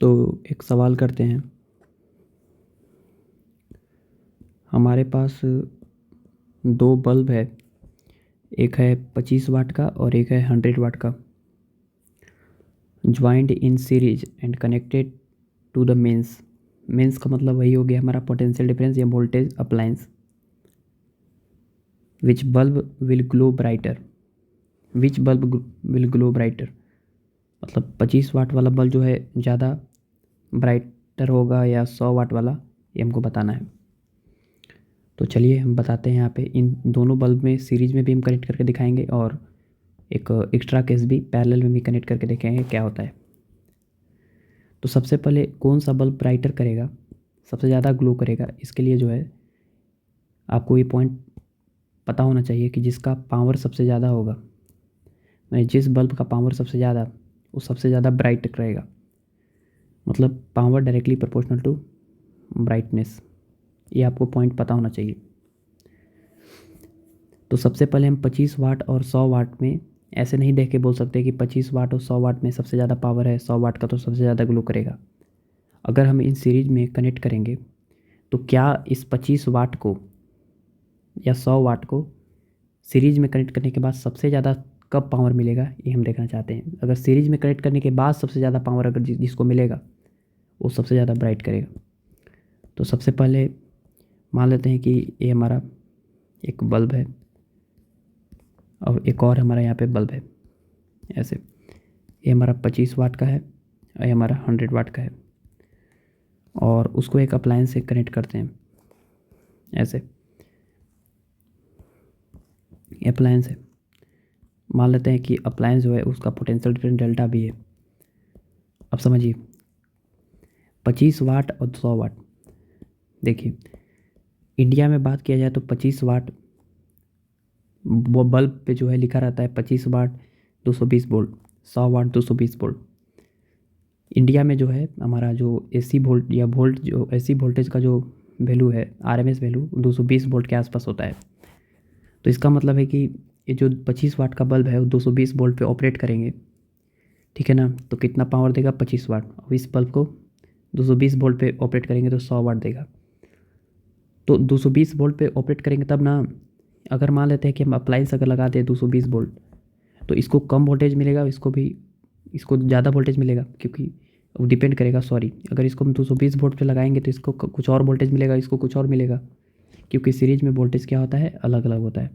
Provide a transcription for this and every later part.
तो एक सवाल करते हैं। हमारे पास दो बल्ब है, एक है 25 वाट का और एक है 100 वाट का, joint in series and connected to the mains. Mains का मतलब वही हो गया हमारा पोटेंशियल डिफरेंस या voltage appliance. Which bulb will glow brighter, which bulb will glow brighter मतलब 25 वाट वाला बल्ब जो है ज़्यादा ब्राइटर होगा या 100 वाट वाला, ये हमको बताना है। तो चलिए हम बताते हैं। यहाँ पे इन दोनों बल्ब में सीरीज में भी हम कनेक्ट करके दिखाएंगे और एक एक्स्ट्रा केस भी पैरेलल में भी कनेक्ट करके देखेंगे क्या होता है। तो सबसे पहले कौन सा बल्ब ब्राइटर करेगा, सबसे ज़्यादा ग्लो करेगा, इसके लिए जो है आपको ये पॉइंट पता होना चाहिए कि जिसका पावर सबसे ज़्यादा होगा, यानी जिस बल्ब का पावर सबसे ज़्यादा, वो सबसे ज़्यादा ब्राइट रहेगा। मतलब power directly proportional to brightness, ये आपको पॉइंट पता होना चाहिए। तो सबसे पहले हम 25 वाट और 100 वाट में ऐसे नहीं देख के बोल सकते कि 25 वाट और 100 वाट में सबसे ज़्यादा पावर है, 100 वाट का तो सबसे ज़्यादा ग्लो करेगा। अगर हम इन सीरीज में कनेक्ट करेंगे तो क्या इस 25 वाट को या 100 वाट को सीरीज में कनेक्ट करने के बाद सबसे ज़्यादा कब पावर मिलेगा, ये हम देखना चाहते हैं। अगर सीरीज में कनेक्ट करने के बाद सबसे ज़्यादा पावर अगर जिसको मिलेगा वो सबसे ज़्यादा ब्राइट करेगा। तो सबसे पहले मान लेते हैं कि ये हमारा एक बल्ब है और एक और हमारा यहाँ पे बल्ब है ऐसे। ये हमारा 25 वाट का है और ये हमारा 100 वाट का है, और उसको एक अप्लायंस से कनेक्ट करते हैं ऐसे। ये अप्लायंस है, मान लेते हैं कि अप्लायंस जो है उसका पोटेंशियल डिफरेंस डेल्टा भी है। अब समझिए 25 वाट और 100 वाट, देखिए इंडिया में बात किया जाए तो 25 वाट वो बल्ब पे जो है लिखा रहता है 25 वाट 220 वोल्ट, 100 वाट 220 वोल्ट। इंडिया में जो है हमारा जो एसी वोल्ट या वोल्ट जो एसी वोल्टेज का जो वैल्यू है, आरएमएस वैल्यू 220 वोल्ट के आसपास होता है। तो इसका मतलब है कि ये जो 25 वाट का बल्ब है वो 220 वोल्ट पे ऑपरेट करेंगे, ठीक है ना। तो कितना पावर देगा 25 वाट, और इस बल्ब को 220 वोल्ट पे ऑपरेट करेंगे तो 100 वाट देगा। तो 220 वोल्ट पे ऑपरेट करेंगे तब ना। अगर मान लेते हैं कि हम अप्लायंस अगर लगा दें 220 वोल्ट, तो इसको कम वोल्टेज मिलेगा, इसको ज़्यादा वोल्टेज मिलेगा, क्योंकि वो डिपेंड करेगा। सॉरी, अगर इसको हम 220 वोल्ट पे लगाएंगे तो इसको कुछ और वोल्टेज मिलेगा, इसको कुछ और मिलेगा, क्योंकि सीरीज में वोल्टेज क्या होता है, अलग अलग होता है।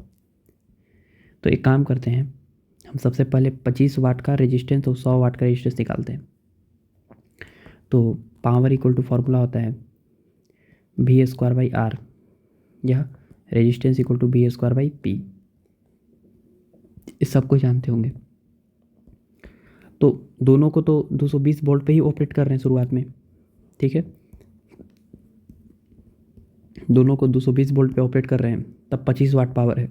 तो एक काम करते हैं, हम सबसे पहले 25 वाट का रेजिस्टेंस और 100 वाट का रेजिस्टेंस निकालते हैं। तो पावर इक्वल टू फार्मूला होता है V² बाई R, यह रेजिस्टेंस इक्वल टू V²/P, इस सबको जानते होंगे। तो दोनों को तो 220 वोल्ट पे ही ऑपरेट कर रहे हैं शुरुआत में, ठीक है। दोनों को 220 वोल्ट पे ऑपरेट कर रहे हैं, तब 25 वाट पावर है।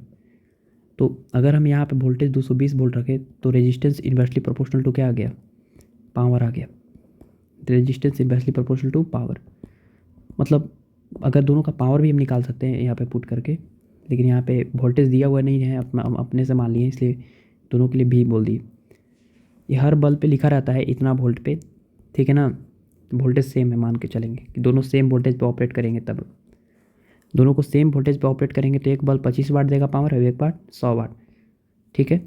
तो अगर हम यहाँ पे वोल्टेज 220 वोल्ट रखें तो रेजिस्टेंस इन्वर्सली प्रोपोर्शनल टू क्या आ गया, पावर आ गया। Resistance inversely proportional to power, मतलब अगर दोनों का पावर भी हम निकाल सकते हैं यहाँ पे पुट करके, लेकिन यहाँ पे वोल्टेज दिया हुआ नहीं है, अपने से मान लिए, इसलिए दोनों के लिए भी बोल दिए। ये हर बल्ब पे लिखा रहता है इतना वोल्ट पे, ठीक है ना। वोल्टेज सेम है, मान के चलेंगे कि दोनों सेम वोल्टेज पे ऑपरेट करेंगे, तब दोनों को सेम वोल्टेज पे ऑपरेट करेंगे तो एक बल्ब 25 वाट देगा पावर और एक बार 100 वाट, ठीक है।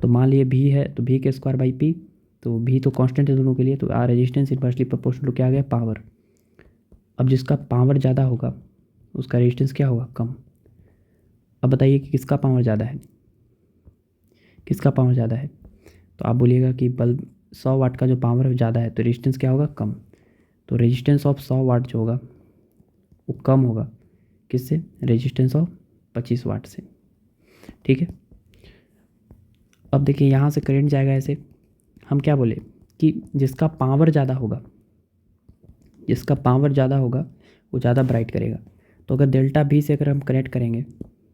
तो मान लिए भी है तो V²/P, तो भी तो कांस्टेंट है दोनों के लिए, तो R resistance inversely proportional to क्या आ गया, पावर। अब जिसका पावर ज़्यादा होगा उसका रेजिस्टेंस क्या होगा, कम। अब बताइए कि किसका पावर ज़्यादा है, किसका पावर ज़्यादा है। तो आप बोलिएगा कि बल्ब 100 वाट का जो पावर ज़्यादा है तो रेजिस्टेंस क्या होगा, कम। तो रेजिस्टेंस ऑफ 100 वाट जो होगा वो कम होगा, किससे, रेजिस्टेंस ऑफ 25 वाट से, ठीक है। अब देखिए यहाँ से करंट जाएगा ऐसे, हम क्या बोले कि जिसका पावर ज़्यादा होगा, जिसका पावर ज़्यादा होगा वो ज़्यादा ब्राइट करेगा। तो अगर डेल्टा V से अगर हम कनेक्ट करेंगे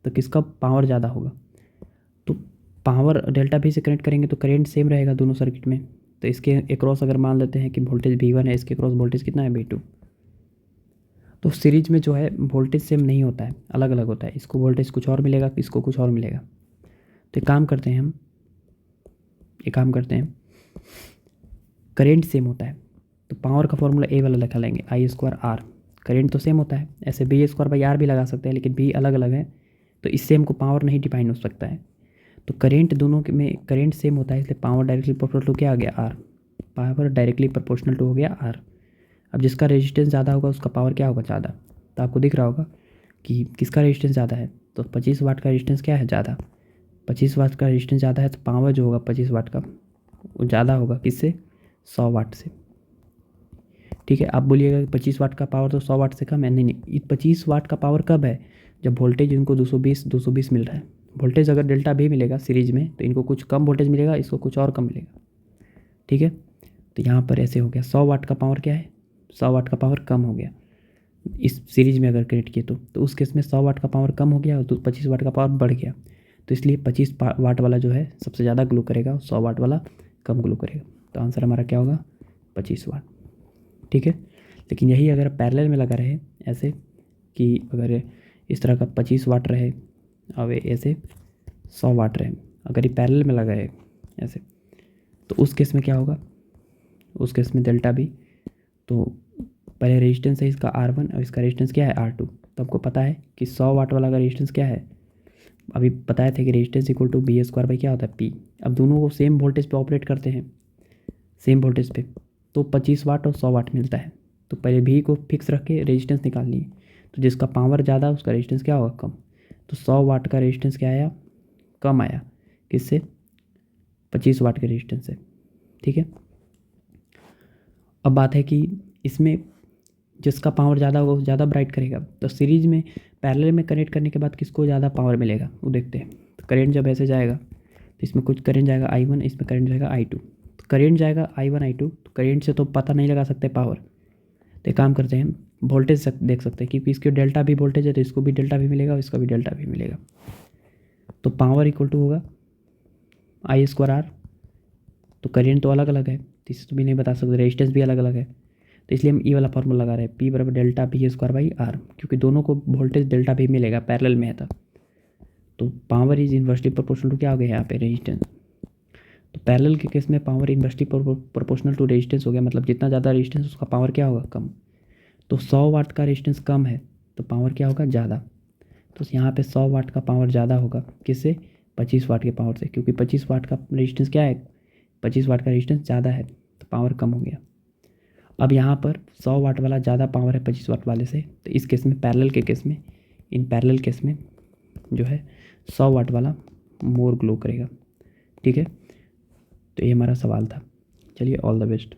तो किसका पावर ज़्यादा होगा, तो पावर डेल्टा V से कनेक्ट करेंगे तो करंट सेम रहेगा दोनों सर्किट में। तो इसके अक्रॉस अगर मान लेते हैं कि वोल्टेज V1 है, इसके अक्रॉस वोल्टेज कितना है, V2। तो सीरीज में जो है वोल्टेज सेम नहीं होता है, अलग अलग होता है। इसको वोल्टेज कुछ और मिलेगा, इसको कुछ और मिलेगा। तो एक काम करते हैं, हम एक काम करते हैं, करेंट सेम होता है तो पावर का फॉर्मूला ए वाला लिखा लेंगे, I²R। करेंट तो सेम होता है, ऐसे B²/R भी लगा सकते हैं, लेकिन B अलग अलग है तो इससे हमको पावर नहीं डिफाइन हो सकता है। तो करेंट दोनों के में करेंट सेम होता है, इसलिए पावर डायरेक्टली प्रोपोर्शनल टू क्या आ गया, R। Power directly proportional to हो गया R। अब जिसका रेजिस्टेंस ज़्यादा होगा उसका पावर क्या होगा, ज़्यादा। तो आपको दिख रहा होगा कि किसका रेजिस्टेंस ज़्यादा है, तो 25 वाट का रेजिस्टेंस क्या है, ज़्यादा। 25 वाट का रेजिस्टेंस ज़्यादा है तो पावर जो होगा 25 वाट का वो ज़्यादा होगा किससे, 100 वाट से। ठीक है, आप बोलिएगा कि 25 वाट का पावर तो 100 वाट से कम है। नहीं, 25 वाट का पावर कब है, जब वोल्टेज इनको 220 मिल रहा है। वोल्टेज अगर डेल्टा भी मिलेगा सीरीज में तो इनको कुछ कम वोल्टेज मिलेगा, इसको कुछ और कम मिलेगा। ठीक है, तो यहाँ पर ऐसे हो गया 100 वाट का पावर क्या है, 100 वाट का पावर कम हो गया इस सीरीज में अगर कनेक्ट किए तो उस केस में 100 वाट का पावर कम हो गया और 25 वाट का पावर बढ़ गया। तो इसलिए 25 वाट वाला जो है सबसे ज़्यादा ग्लो करेगा और 100 वाट वाला कम ग्लो करेगा। तो आंसर हमारा क्या होगा, 25 वाट। ठीक है, लेकिन यही अगर पैरेलल में लगा रहे ऐसे कि अगर इस तरह का 25 वाट रहे और ऐसे 100 वाट रहे, अगर ये पैरेलल में लगा रहे ऐसे, तो उस केस में क्या होगा, उस केस में डेल्टा भी, तो पहले रेजिस्टेंस है इसका R1 और इसका रेजिस्टेंस क्या है R2। तो आपको पता है कि 100 वाट वाला का रेजिस्टेंस क्या है, अभी बताए थे कि रेजिस्टेंस इक्वल टू B² क्या होता है, P। अब दोनों को सेम वोल्टेज पे ऑपरेट करते हैं, सेम वोल्टेज पे, तो 25 वाट और 100 वाट मिलता है। तो पहले भी को फिक्स रख के रेजिस्टेंस निकाल लिए, तो जिसका पावर ज़्यादा उसका रेजिस्टेंस क्या होगा, कम। तो 100 वाट का रेजिस्टेंस क्या आया, कम आया, किससे, 25 वाट के रेजिस्टेंस से। ठीक है, अब बात है कि इसमें जिसका पावर ज़्यादा होगा वो ज़्यादा ब्राइट करेगा। तो सीरीज में पैरेलल में कनेक्ट करने के बाद किसको ज़्यादा पावर मिलेगा वो देखते हैं। तो करेंट जब ऐसे जाएगा तो इसमें कुछ करेंट जाएगा I1, इसमें करेंट जाएगा I2। तो करेंट जाएगा I1 I2, तो करेंट से तो पता नहीं लगा सकते पावर। तो एक काम करते हैं, वोल्टेज देख सकते हैं क्योंकि इसके डेल्टा भी वोल्टेज है तो इसको भी डेल्टा भी मिलेगा और इसका भी डेल्टा भी मिलेगा। तो पावर इक्वल टू होगा I²R। तो करेंट तो अलग अलग है तो इससे तो भी नहीं बता सकते, रेजिस्टेंस भी अलग अलग है, तो इसलिए हम ई वाला फार्मूला लगा रहे हैं, P बराबर डेल्टा B²/R, क्योंकि दोनों को वोल्टेज डेल्टा भी मिलेगा, पैरेलल में है था। तो power is inversely proportional to क्या हो गया यहाँ पे, रेजिस्टेंस। तो पैरेलल के केस में power inversely proportional to resistance हो गया, मतलब जितना ज़्यादा रेजिस्टेंस उसका पावर क्या होगा, कम। तो 100 वाट का रेजिस्टेंस कम है तो पावर क्या होगा, ज़्यादा। तो यहाँ पे 100 वाट का पावर ज़्यादा होगा किससे, 25 वाट के पावर से, क्योंकि 25 वाट का रेजिस्टेंस क्या है, 25 वाट का रेजिस्टेंस ज़्यादा है तो पावर कम हो गया। अब यहाँ पर 100 वाट वाला ज़्यादा पावर है 25 वाट वाले से, तो इस केस में पैरेलल के केस में, इन पैरेलल केस में जो है 100 वाट वाला मोर ग्लो करेगा। ठीक है, तो ये हमारा सवाल था। चलिए, ऑल द बेस्ट।